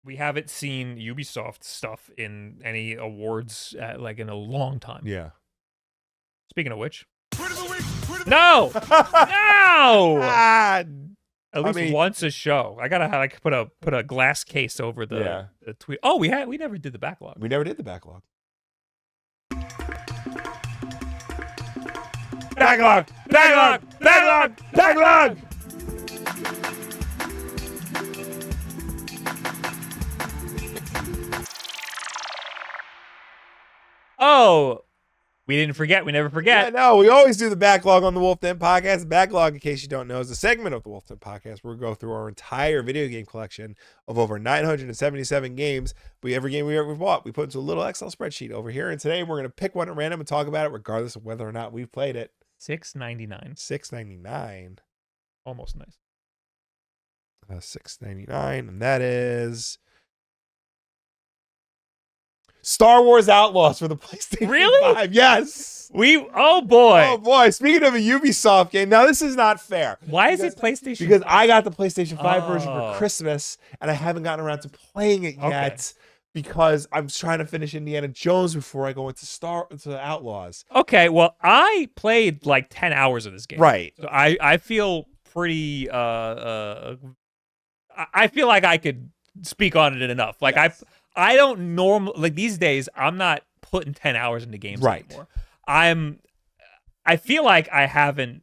we haven't seen Ubisoft stuff in any awards like in a long time. Yeah. Speaking of which, no, no. At least once a show. I gotta like put a glass case over the tweet. Oh, we never did the backlog. We never did the backlog. Backlog! Backlog! Backlog! Backlog! Oh, we didn't forget. We never forget. Yeah, no, we always do the backlog on the Wulff Den podcast. The backlog, in case you don't know, is a segment of the Wulff Den podcast where we go through our entire video game collection of over 977 games. But every game we ever bought, we put into a little Excel spreadsheet over here. And today we're going to pick one at random and talk about it, regardless of whether or not we've played it. $6.99. $6.99. Almost nice. $6.99, and that is Star Wars Outlaws for the PlayStation 5. Yes. Oh boy. Speaking of a Ubisoft game, now this is not fair. Why is it PlayStation? Because I got the PlayStation 5 version for Christmas, and I haven't gotten around to playing it yet because I'm trying to finish Indiana Jones before I go into Outlaws. Okay, well, I played like 10 hours of this game. Right. So I feel pretty I feel like I could speak on it enough. Like yes. I don't normally, like these days, I'm not putting 10 hours into games anymore. I feel like I'm in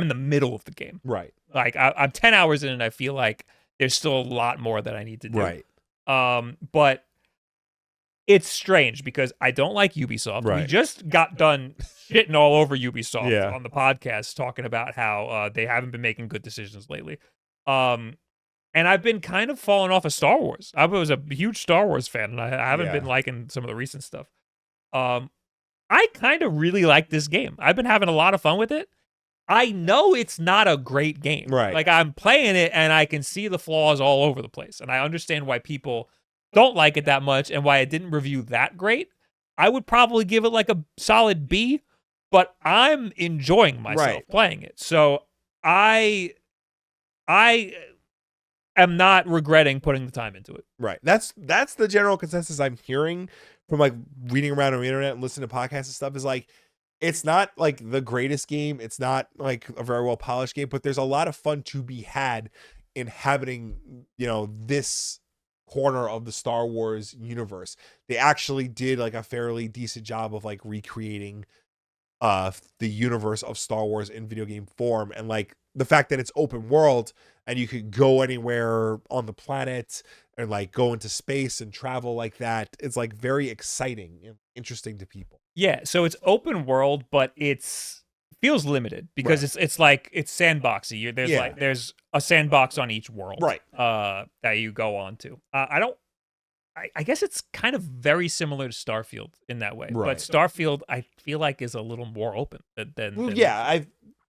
the middle of the game. Right. Like I'm 10 hours in and I feel like there's still a lot more that I need to do. Right. But it's strange because I don't like Ubisoft. Right. We just got done shitting all over Ubisoft on the podcast, talking about how they haven't been making good decisions lately. And I've been kind of falling off of Star Wars. I was a huge Star Wars fan, and I haven't been liking some of the recent stuff. I kind of really like this game. I've been having a lot of fun with it. I know it's not a great game. Right. Like, I'm playing it, and I can see the flaws all over the place. And I understand why people don't like it that much and why it didn't review that great. I would probably give it like a solid B, but I'm enjoying myself playing it. So I am not regretting putting the time into it. Right. That's the general consensus I'm hearing from like reading around on the internet and listening to podcasts and stuff is like, it's not like the greatest game. It's not like a very well polished game, but there's a lot of fun to be had inhabiting, this corner of the Star Wars universe. They actually did like a fairly decent job of like recreating the universe of Star Wars in video game form, and like the fact that it's open world and you could go anywhere on the planet and like go into space and travel like that. It's like very exciting and interesting to people. Yeah, so it's open world, but feels limited because it's sandboxy. There's a sandbox on each world, that you go on to. I guess it's kind of very similar to Starfield in that way, but Starfield I feel like is a little more open than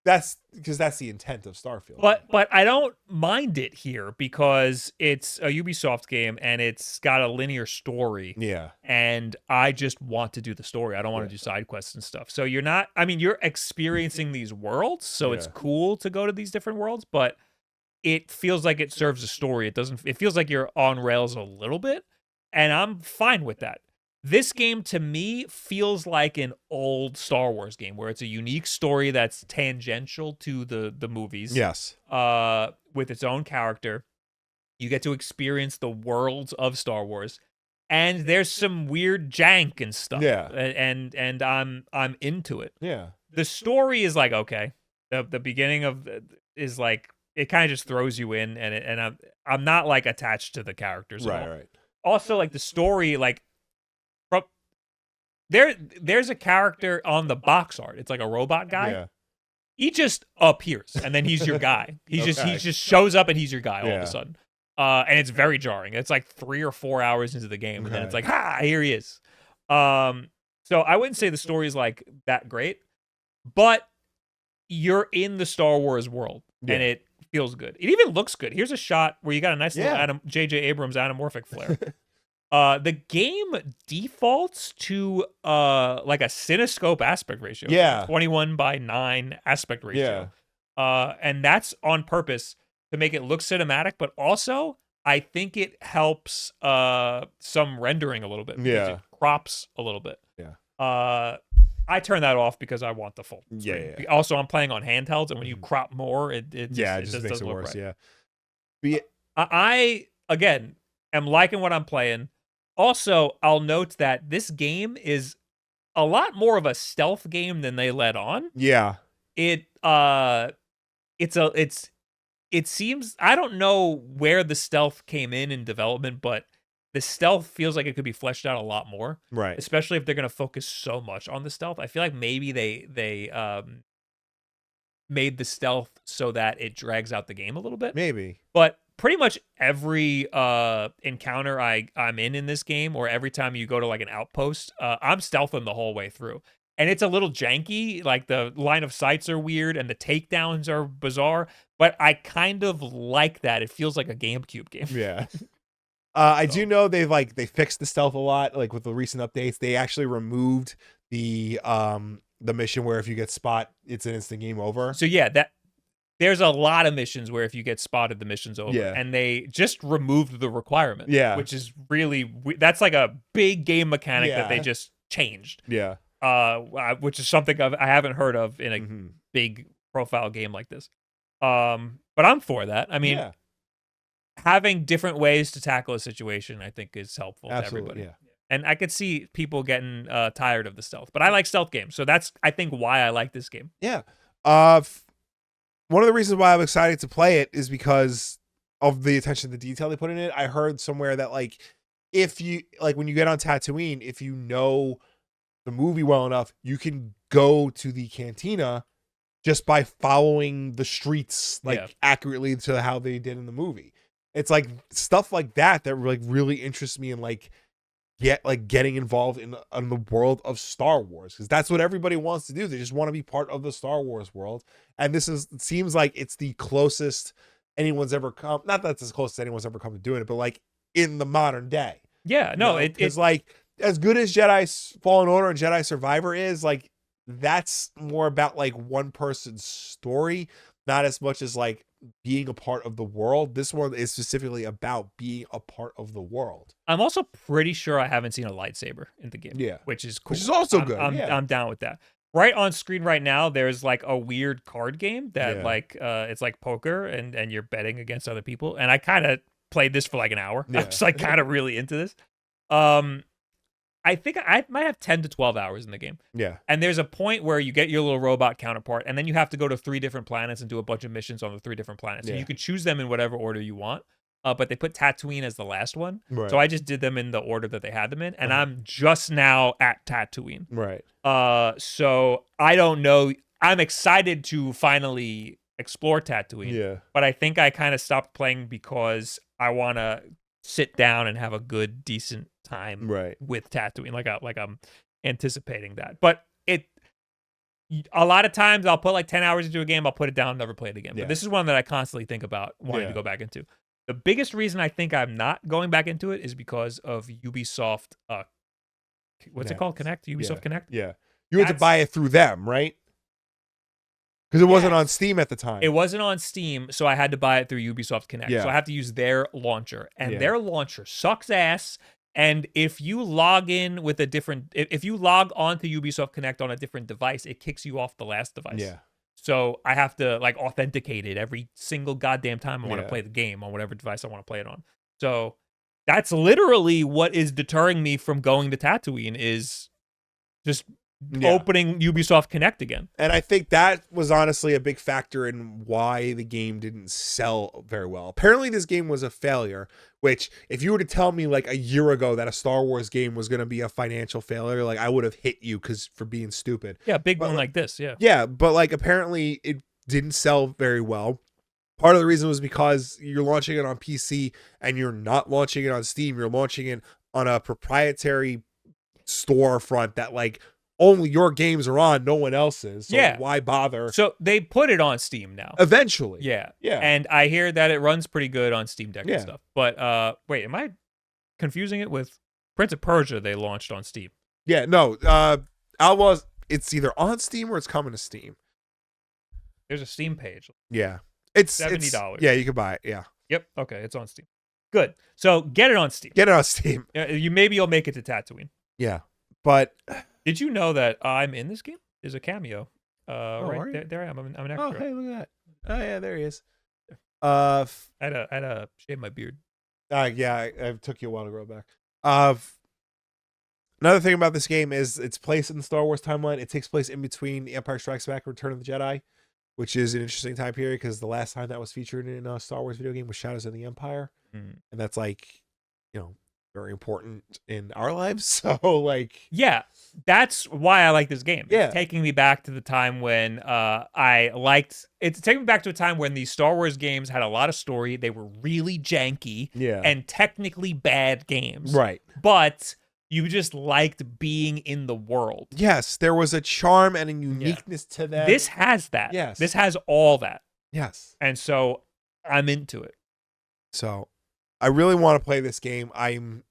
that's because that's the intent of Starfield. But I don't mind it here because it's a Ubisoft game and it's got a linear story. Yeah. And I just want to do the story. I don't want to do side quests and stuff. So you're experiencing these worlds, so it's cool to go to these different worlds, but it feels like it serves a story. It feels like you're on rails a little bit, and I'm fine with that. This game, to me, feels like an old Star Wars game where it's a unique story that's tangential to the movies. Yes. With its own character. You get to experience the worlds of Star Wars. And there's some weird jank and stuff. Yeah. And I'm into it. Yeah. The story is like, okay. The beginning is like, it kind of just throws you in, and I'm not like attached to the characters at all. Right. Also, like the story, like, there's a character on the box art. It's like a robot guy. Yeah. He just appears, and then he's your guy. He just shows up, and he's your guy all of a sudden. And it's very jarring. It's like 3 or 4 hours into the game, and then it's like, here he is. So I wouldn't say the story is like that great, but you're in the Star Wars world, and it feels good. It even looks good. Here's a shot where you got a nice little J.J. Abrams anamorphic flare. The game defaults to like a cinescope aspect ratio. Yeah. 21:9 aspect ratio. Yeah. And that's on purpose to make it look cinematic, but also I think it helps some rendering a little bit. Because it crops a little bit. Yeah. I turn that off because I want the full screen. Yeah. Also, I'm playing on handhelds, and when you crop more, it just makes it worse. right. Yeah. I again am liking what I'm playing. Also, I'll note that this game is a lot more of a stealth game than they let on. Yeah. It seems, I don't know where the stealth came in development, but the stealth feels like it could be fleshed out a lot more. Right. Especially if they're going to focus so much on the stealth. I feel like maybe they made the stealth so that it drags out the game a little bit. Maybe. But pretty much every encounter I'm in this game, or every time you go to like an outpost, I'm stealthing the whole way through. And it's a little janky, like the line of sights are weird and the takedowns are bizarre, but I kind of like that. It feels like a GameCube game. Yeah. I do know they fixed the stealth a lot, like with the recent updates. They actually removed the mission where if you get spot, it's an instant game over. So yeah, there's a lot of missions where if you get spotted, the mission's over. Yeah. And they just removed the requirement. Yeah. Which is really, that's like a big game mechanic that they just changed. Yeah. Which is something I haven't heard of in a big profile game like this. But I'm for that. I mean, having different ways to tackle a situation, I think, is helpful to everybody. Yeah. And I could see people getting tired of the stealth, but I like stealth games, so that's, I think, why I like this game. Yeah. One of the reasons why I'm excited to play it is because of the attention to detail they put in it. I heard somewhere that like if you when you get on Tatooine, if you know the movie well enough, you can go to the cantina just by following the streets accurately to how they did in the movie. It's like stuff like that like really interests me in getting involved in the world of Star Wars, because that's what everybody wants to do. They just want to be part of the Star Wars world, and it seems like it's the closest anyone's ever come. Not that's as close as anyone's ever come to doing it, but like in the modern day. Yeah, no, it's like as good as Jedi Fallen Order and Jedi Survivor is, like that's more about like one person's story, not as much as like being a part of the world. This one is specifically about being a part of the world. I'm also pretty sure I haven't seen a lightsaber in the game. Yeah, which is cool. Which is also good. I'm down with that. Right on screen right now, there's like a weird card game that it's like poker and you're betting against other people. And I kind of played this for like an hour. I was like kind of really into this. I think I might have 10 to 12 hours in the game. Yeah. And there's a point where you get your little robot counterpart, and then you have to go to 3 different planets and do a bunch of missions on the 3 different planets. And you can choose them in whatever order you want. But they put Tatooine as the last one. Right. So I just did them in the order that they had them in. And I'm just now at Tatooine. Right. So I don't know. I'm excited to finally explore Tatooine. Yeah. But I think I kind of stopped playing because I want to sit down and have a good, decent time with Tatooine. Like I'm anticipating that. But a lot of times I'll put like 10 hours into a game, I'll put it down, never play it again. But this is one that I constantly think about wanting to go back into. The biggest reason I think I'm not going back into it is because of Ubisoft. What's it called? Connect? Ubisoft Connect? Yeah. You had to buy it through them, right? Because it wasn't on Steam at the time. It wasn't on Steam, so I had to buy it through Ubisoft Connect. So I have to use their launcher. And their launcher sucks ass. And if you log in with if you log on to Ubisoft Connect on a different device, it kicks you off the last device. Yeah. So I have to like authenticate it every single goddamn time I want to play the game on whatever device I want to play it on. So that's literally what is deterring me from going to Tatooine, is just opening Ubisoft Connect again. And I think that was honestly a big factor in why the game didn't sell very well. Apparently this game was a failure, which if you were to tell me like a year ago that a Star Wars game was going to be a financial failure, like I would have hit you for being stupid. Yeah, big one like this, Yeah, but like apparently it didn't sell very well. Part of the reason was because you're launching it on PC and you're not launching it on Steam. You're launching it on a proprietary storefront that like only your games are on, no one else's. So why bother? So they put it on Steam now. Eventually. Yeah. Yeah. And I hear that it runs pretty good on Steam Deck and stuff. But wait, am I confusing it with Prince of Persia they launched on Steam? Yeah, no. Outlaws, it's either on Steam or it's coming to Steam. There's a Steam page. Yeah. It's $70. Yeah, you can buy it. Yeah. Yep. Okay, it's on Steam. Good. So get it on Steam. Get it on Steam. You'll make it to Tatooine. Yeah, but did you know that I'm in this game? There's a cameo. Right there, there I am. I'm an extra. oh, hey, look at that. Oh yeah, there he is. I had to shave my beard. Yeah, it took you a while to grow back. Another thing about this game is its place in the Star Wars timeline. It takes place in between The Empire Strikes Back and Return of the Jedi, which is an interesting time period because the last time that was featured in a Star Wars video game was Shadows of the Empire, and that's like, very important in our lives. So like, yeah, that's why I like this game. Yeah, it's taking me back to the time when it's taking me back to a time when these Star Wars games had a lot of story. They were really janky, and technically bad games, right? But you just liked being in the world. Yes, there was a charm and a uniqueness to that. This has that. Yes, this has all that. Yes, and so I'm into it. So I really want to play this game. I'm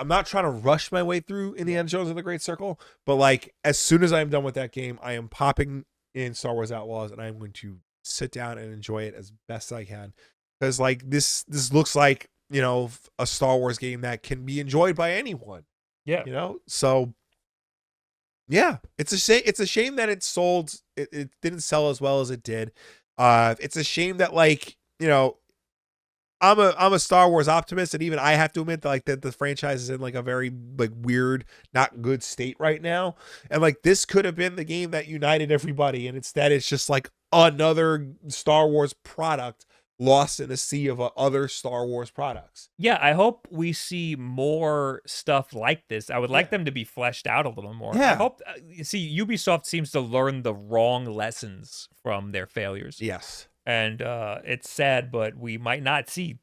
not trying to rush my way through Indiana Jones and the Great Circle, but like as soon as I'm done with that game, I am popping in Star Wars Outlaws and I'm going to sit down and enjoy it as best I can. Because like this looks like, a Star Wars game that can be enjoyed by anyone. Yeah. So yeah, it's a shame that it sold it didn't sell as well as it did. It's a shame that like, I'm a Star Wars optimist, and even I have to admit that like that the franchise is in like a very like weird, not good state right now. And like this could have been the game that united everybody, and instead it's just like another Star Wars product lost in a sea of other Star Wars products. Yeah, I hope we see more stuff like this. I would like them to be fleshed out a little more. Yeah. I hope Ubisoft seems to learn the wrong lessons from their failures. Yes. And it's sad, but we might not see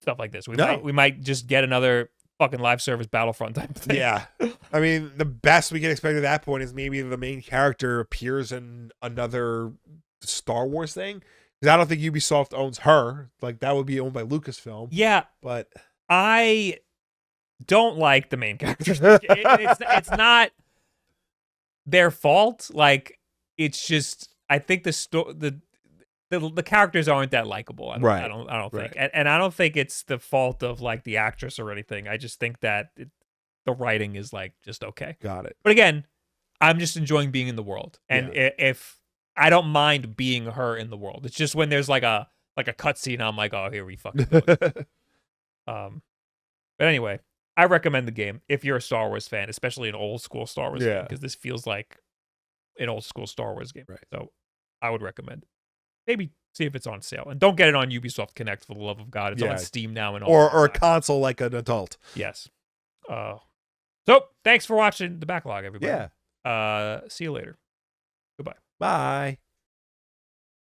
stuff like this. We might just get another fucking live service Battlefront type thing. Yeah. I mean, the best we can expect at that point is maybe the main character appears in another Star Wars thing. Because I don't think Ubisoft owns her. Like, that would be owned by Lucasfilm. Yeah. But I don't like the main characters. It's not their fault. Like, it's just, I think the characters aren't that likable. I don't think. And I don't think it's the fault of like the actress or anything. I just think that the writing is like just okay. Got it. But again, I'm just enjoying being in the world. And if I don't mind being her in the world. It's just when there's like a cutscene, I'm like, oh, here we fucking go. But anyway, I recommend the game if you're a Star Wars fan, especially an old school Star Wars game, because this feels like an old school Star Wars game. Right. So I would recommend it. Maybe see if it's on sale, and don't get it on Ubisoft Connect for the love of God. It's on Steam now and all. Or a console like an adult. Yes. So thanks for watching the Backlog, everybody. Yeah. See you later. Goodbye. Bye.